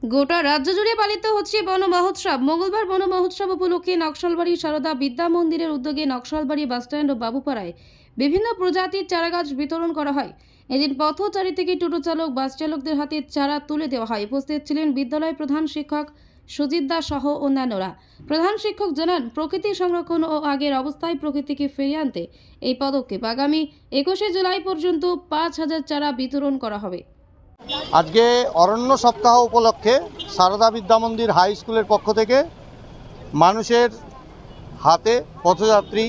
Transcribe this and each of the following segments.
গোটা রাজ্য জুড়ে পালিত হচ্ছে বন মহোৎসব। মঙ্গলবার বন মহোৎসব উপলক্ষে নকশালবাড়ি সারদা বিদ্যা মন্দিরের উদ্যোগে নকশালবাড়ি বাসস্ট্যান্ড ও বাবুপাড়ায় বিভিন্ন প্রজাতির চারাগাছ বিতরণ করা হয়। এদিন পথচারী থেকে টোটো চালক, বাস চালকদের হাতে চারা তুলে দেওয়া হয়। উপস্থিত ছিলেন বিদ্যালয় প্রধান শিক্ষক সুজিত দাস সহ অন্যান্যরা। প্রধান শিক্ষক জানান, প্রকৃতি সংরক্ষণ ও আগের অবস্থায় প্রকৃতিকে ফিরিয়ে আনতে এই পদক্ষেপ। আগামী 21শে জুলাই পর্যন্ত 5000 চারা বিতরণ করা হবে। আজকে অরণ্য সপ্তাহ উপলক্ষে সারদা বিদ্যা মন্দির হাই স্কুলের পক্ষ থেকে মানুষের হাতে, পথযাত্রী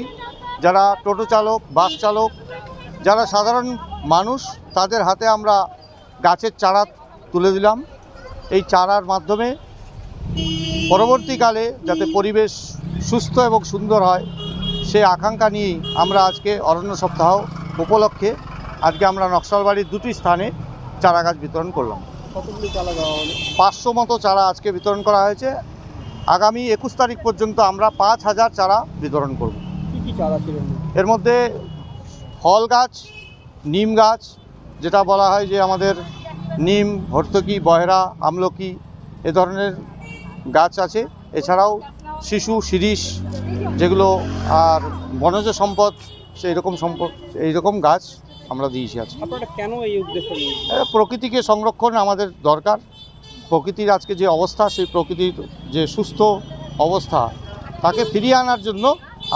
যারা টোটো চালক, বাস চালক, যারা সাধারণ মানুষ, তাদের হাতে আমরা গাছের চারা তুলে দিলাম। এই চারার মাধ্যমে পরবর্তীকালে যাতে পরিবেশ সুস্থ এবং সুন্দর হয়, সে আকাঙ্ক্ষা নিয়েই আমরা আজকে অরণ্য সপ্তাহ উপলক্ষে আজকে আমরা নকশালবাড়ির দুটি স্থানে চারা গাছ বিতরণ করলাম। কতগুলি চারা দেওয়া হলো? 500 মতো চারা আজকে বিতরণ করা হয়েছে। আগামী 21 তারিখ পর্যন্ত আমরা 5000 চারা বিতরণ করব। কী কী চারা ছিল? এর মধ্যে ফল গাছ, নিম গাছ, যেটা বলা হয় যে আমাদের নিম, হর্তকি, বয়রা, আমলকি এ ধরনের গাছ আছে। এছাড়াও শিশু, শিরীষ, যেগুলো আর বনজ সম্পদ, এই রকম গাছ আমরা দিয়েছি আজকে। আপনারা কেন এই উদ্দেশ্য নিয়ে? প্রকৃতিকে সংরক্ষণ আমাদের দরকার। প্রকৃতির আজকে যে অবস্থা, সেই প্রকৃতির যে সুস্থ অবস্থা, তাকে ফিরিয়ে আনার জন্য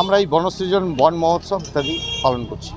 আমরা এই বনসৃজন, বন মহোৎসব ইত্যাদি পালন করছি।